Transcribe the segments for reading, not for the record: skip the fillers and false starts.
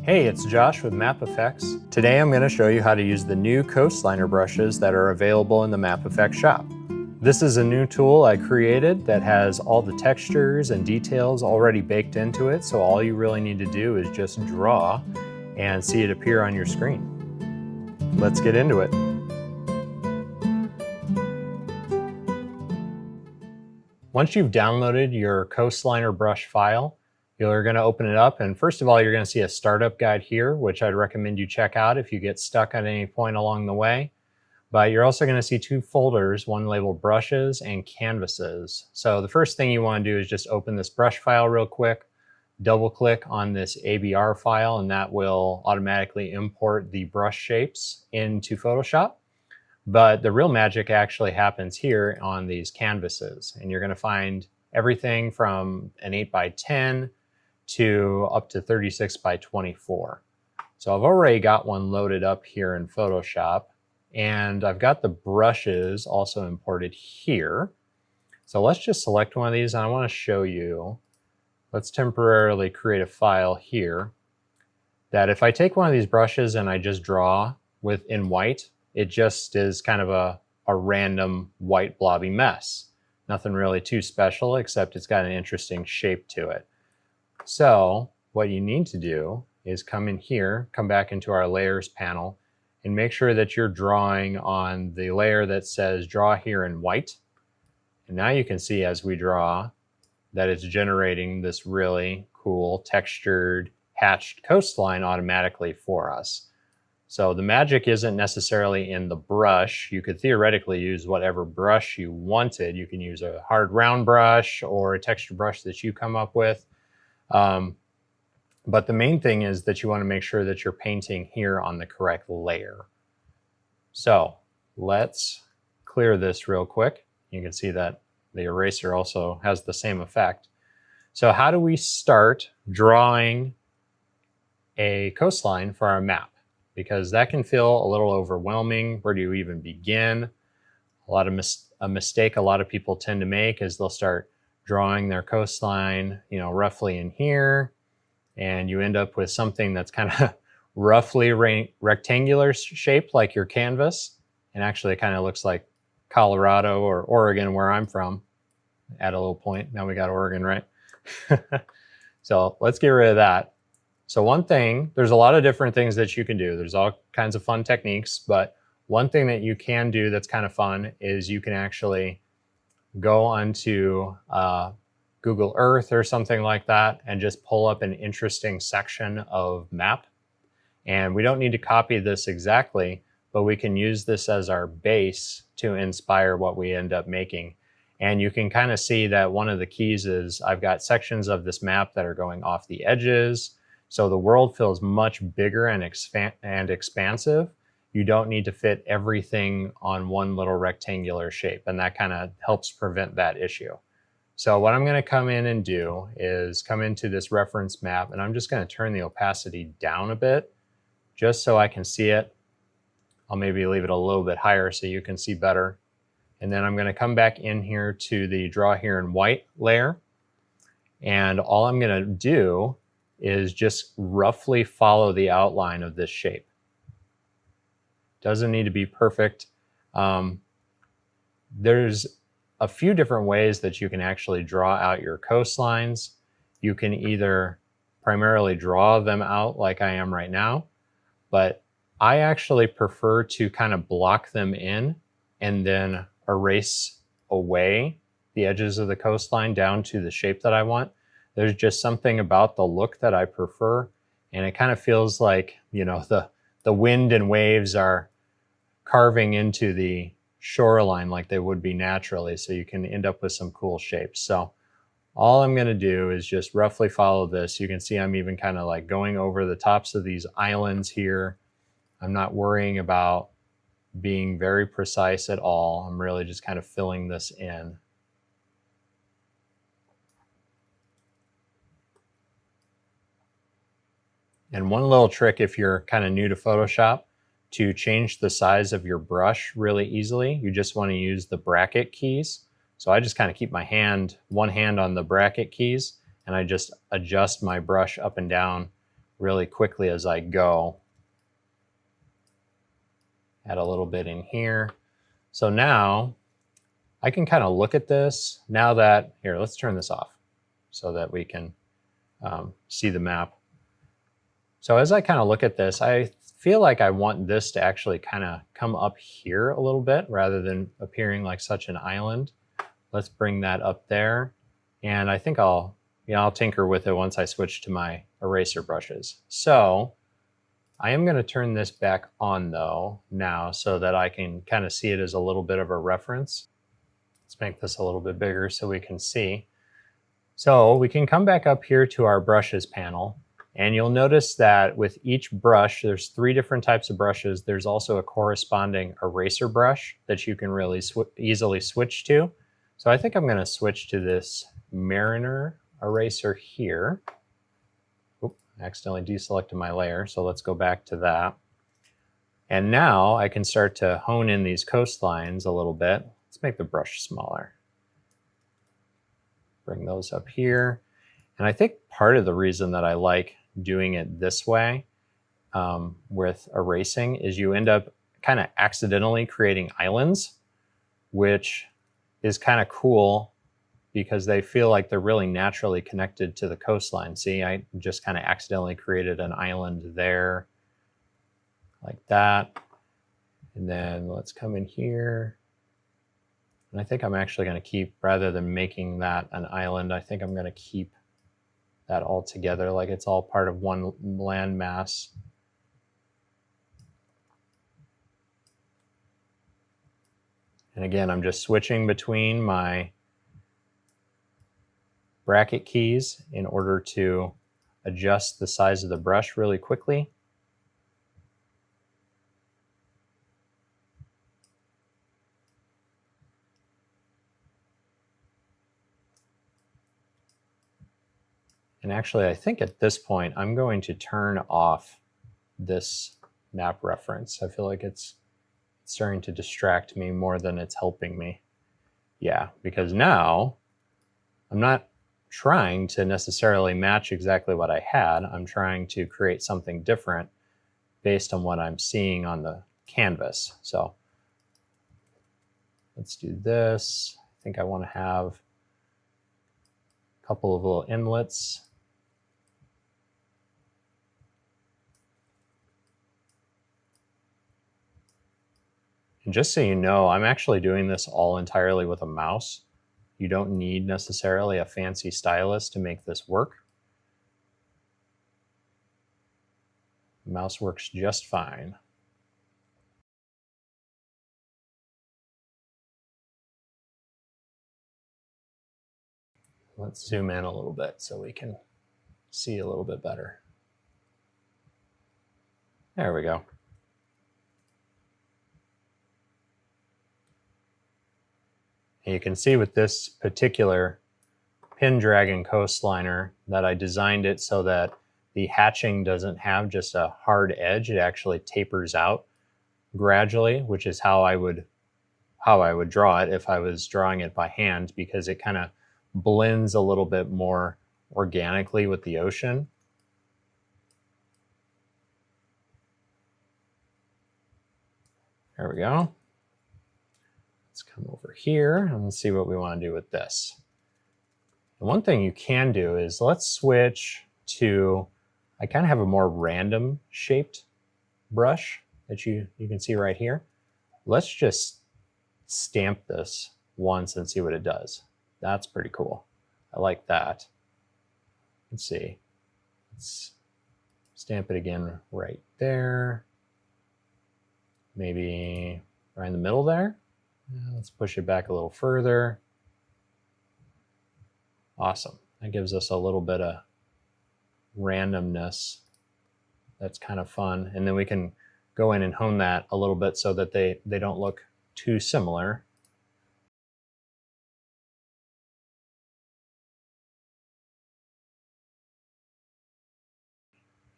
Hey, it's Josh with Map Effects. Today I'm going to show you how to use the new Coastliner brushes that are available in the Map Effects shop. This is a new tool I created that has all the textures and details already baked into it, so all you really need to do is just draw and see it appear on your screen. Let's get into it. Once you've downloaded your Coastliner brush file, you're going to open it up, and first of all, you're going to see a startup guide here, which I'd recommend you check out if you get stuck at any point along the way. But you're also going to see two folders, one labeled brushes and canvases. So the first thing you want to do is just open this brush file real quick, double click on this ABR file, and that will automatically import the brush shapes into Photoshop. But the real magic actually happens here on these canvases, and you're going to find everything from an 8x10 to up to 36 by 24. So I've already got one loaded up here in Photoshop, and I've got the brushes also imported here. So let's just select one of these, and I want to show you. Let's temporarily create a file here that if I take one of these brushes and I just draw in white, it just is kind of a random white blobby mess. Nothing really too special, except it's got an interesting shape to it. So what you need to do is come in here, come back into our layers panel, and make sure that you're drawing on the layer that says draw here in white. And now you can see as we draw that it's generating this really cool textured hatched coastline automatically for us. So the magic isn't necessarily in the brush. You could theoretically use whatever brush you wanted. You can use a hard round brush or a texture brush that you come up with. But the main thing is that you want to make sure that you're painting here on the correct layer. So let's clear this real quick. You can see that the eraser also has the same effect. So how do we start drawing a coastline for our map? Because that can feel a little overwhelming. Where do you even begin? A mistake a lot of people tend to make is they'll start drawing their coastline, roughly in here, and you end up with something that's kind of roughly rectangular shaped like your canvas, and actually it kind of looks like Colorado or Oregon, where I'm from. Add a little point. Now we got Oregon, right? So let's get rid of that. So one thing, there's a lot of different things that you can do. There's all kinds of fun techniques, but one thing that you can do that's kind of fun is you can actually go onto Google Earth or something like that and just pull up an interesting section of map. And we don't need to copy this exactly, but we can use this as our base to inspire what we end up making. And you can kind of see that one of the keys is I've got sections of this map that are going off the edges. So the world feels much bigger and expansive. You don't need to fit everything on one little rectangular shape, and that kind of helps prevent that issue. So what I'm going to come in and do is come into this reference map, and I'm just going to turn the opacity down a bit just so I can see it. I'll maybe leave it a little bit higher so you can see better. And then I'm going to come back in here to the draw here in white layer, and all I'm going to do is just roughly follow the outline of this shape. Doesn't need to be perfect. There's a few different ways that you can actually draw out your coastlines. You can either primarily draw them out like I am right now, but I actually prefer to kind of block them in and then erase away the edges of the coastline down to the shape that I want. There's just something about the look that I prefer, and it kind of feels like, the wind and waves are carving into the shoreline like they would be naturally, so you can end up with some cool shapes. So all I'm going to do is just roughly follow this. You can see I'm even kind of like going over the tops of these islands here. I'm not worrying about being very precise at all. I'm really just kind of filling this in. And one little trick if you're kind of new to Photoshop, to change the size of your brush really easily, you just want to use the bracket keys. So I just kind of keep my one hand on the bracket keys, and I just adjust my brush up and down really quickly as I go. Add a little bit in here. So now I can kind of look at this now that, here, let's turn this off so that we can see the map. So as I kind of look at this, I feel like I want this to actually kind of come up here a little bit rather than appearing like such an island. Let's bring that up there. And I think I'll tinker with it once I switch to my eraser brushes. So I am going to turn this back on though now so that I can kind of see it as a little bit of a reference. Let's make this a little bit bigger so we can see. So we can come back up here to our brushes panel, and you'll notice that with each brush, there's 3 different types of brushes. There's also a corresponding eraser brush that you can really easily switch to. So I think I'm going to switch to this Mariner eraser here. Oop, I accidentally deselected my layer, so let's go back to that. And now I can start to hone in these coastlines a little bit. Let's make the brush smaller. Bring those up here. And I think part of the reason that I like doing it this way with erasing is you end up kind of accidentally creating islands, which is kind of cool because they feel like they're really naturally connected to the coastline. See, I just kind of accidentally created an island there like that. And then let's come in here. And I think I'm actually going to keep, rather than making that an island, I think I'm going to keep that all together like it's all part of one land mass. And again, I'm just switching between my bracket keys in order to adjust the size of the brush really quickly. And actually, I think at this point, I'm going to turn off this map reference. I feel like it's starting to distract me more than it's helping me. Yeah, because now I'm not trying to necessarily match exactly what I had. I'm trying to create something different based on what I'm seeing on the canvas. So let's do this. I think I want to have a couple of little inlets. And just so you know, I'm actually doing this all entirely with a mouse. You don't need necessarily a fancy stylus to make this work. The mouse works just fine. Let's zoom in a little bit so we can see a little bit better. There we go. And you can see with this particular Pendragon Coastliner that I designed it so that the hatching doesn't have just a hard edge. It actually tapers out gradually, which is how I would draw it if I was drawing it by hand, because it kind of blends a little bit more organically with the ocean. There we go. Let's come over here and see what we want to do with this. And one thing you can do is let's switch to, I kind of have a more random shaped brush that you can see right here. Let's just stamp this once and see what it does. That's pretty cool. I like that. Let's see. Let's stamp it again right there. Maybe right in the middle there. Let's push it back a little further. Awesome. That gives us a little bit of randomness. That's kind of fun. And then we can go in and hone that a little bit so that they don't look too similar.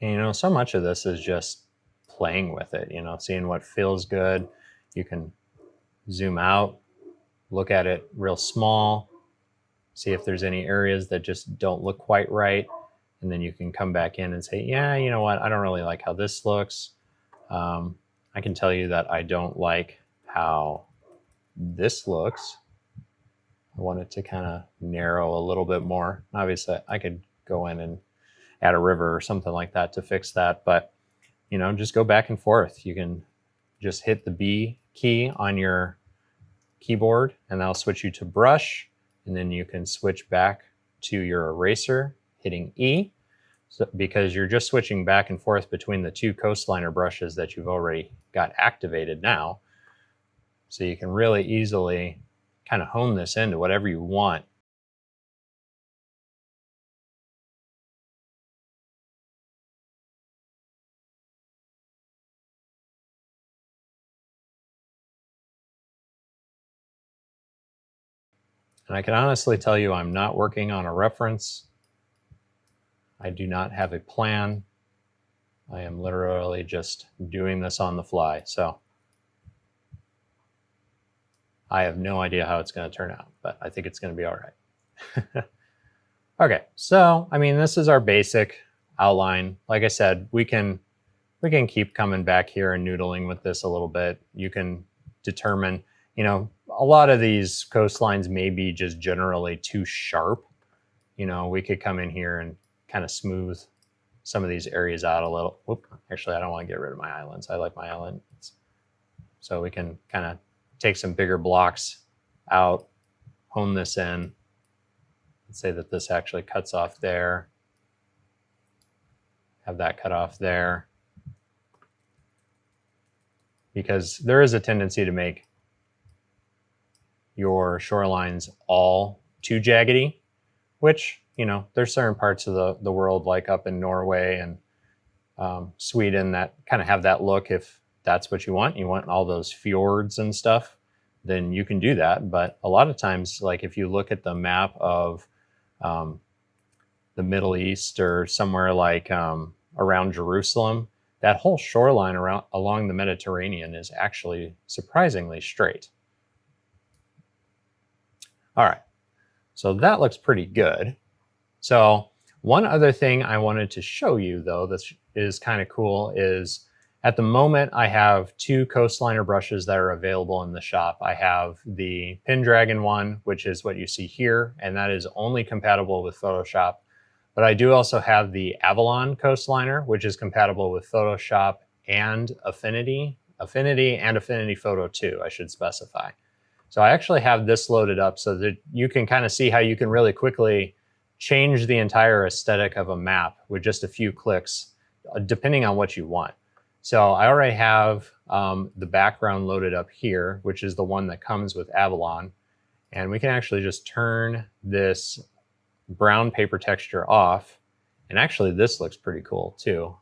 And, you know, so much of this is just playing with it, you know, seeing what feels good. You can zoom out, look at it real small, see if there's any areas that just don't look quite right. and then you can come back in and say, yeah, you know what, I don't really like how this looks. I can tell you that I don't like how this looks. I want it to kind of narrow a little bit more. Obviously, I could go in and add a river or something like that to fix that, but you know, just go back and forth. You can just hit the B key on your keyboard and that'll switch you to brush, and then you can switch back to your eraser hitting E, so, because you're just switching back and forth between the two Coastliner brushes that you've already got activated now. So you can really easily kind of hone this into whatever you want. And I can honestly tell you I'm not working on a reference. I do not have a plan. I am literally just doing this on the fly. So I have no idea how it's going to turn out, but I think it's going to be all right. Okay, so I mean, this is our basic outline. Like I said, we can keep coming back here and noodling with this a little bit. You can determine, you know, a lot of these coastlines may be just generally too sharp. You know, we could come in here and kind of smooth some of these areas out a little. Whoop, actually, I don't want to get rid of my islands. I like my islands. So we can kind of take some bigger blocks out, hone this in. Let's say that this actually cuts off there. Have that cut off there. Because there is a tendency to make your shorelines all too jaggedy, which, you know, there's certain parts of the world, like up in Norway and Sweden, that kind of have that look. If that's what you want all those fjords and stuff, then you can do that. But a lot of times, like if you look at the map of the Middle East or somewhere like around Jerusalem, that whole shoreline along the Mediterranean is actually surprisingly straight. All right, so that looks pretty good. So one other thing I wanted to show you, though, that is kind of cool, is at the moment I have two Coastliner brushes that are available in the shop. I have the Pendragon one, which is what you see here, and that is only compatible with Photoshop. But I do also have the Avalon Coastliner, which is compatible with Photoshop and Affinity and Affinity Photo 2, I should specify. So I actually have this loaded up so that you can kind of see how you can really quickly change the entire aesthetic of a map with just a few clicks, depending on what you want. So I already have the background loaded up here, which is the one that comes with Avalon. And we can actually just turn this brown paper texture off. And actually this looks pretty cool too.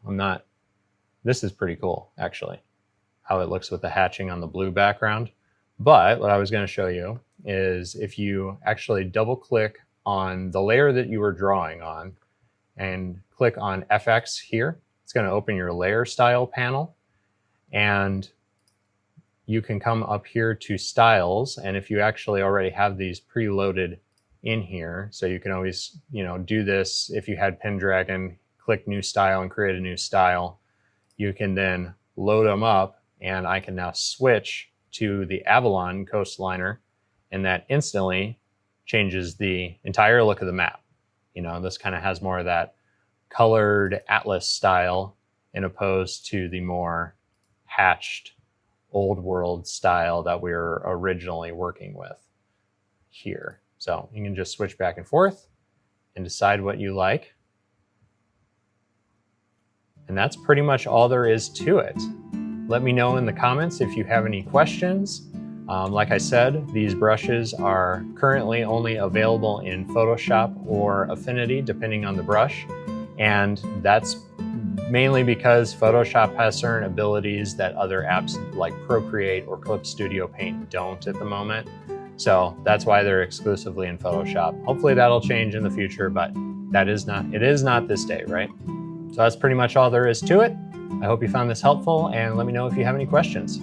This is pretty cool actually, how it looks with the hatching on the blue background. But what I was going to show you is if you actually double click on the layer that you were drawing on and click on FX here, it's going to open your layer style panel, and you can come up here to styles. And if you actually already have these preloaded in here, so you can always, you know, do this. If you had Pendragon, click new style and create a new style, you can then load them up, and I can now switch to the Avalon Coastliner, and that instantly changes the entire look of the map. You know, this kind of has more of that colored atlas style in opposed to the more hatched old world style that we were originally working with here. So you can just switch back and forth and decide what you like. And that's pretty much all there is to it. Let me know in the comments if you have any questions. Like I said, these brushes are currently only available in Photoshop or Affinity, depending on the brush. And that's mainly because Photoshop has certain abilities that other apps like Procreate or Clip Studio Paint don't at the moment. So that's why they're exclusively in Photoshop. Hopefully that'll change in the future, but it is not this day, right? So that's pretty much all there is to it. I hope you found this helpful, and let me know if you have any questions.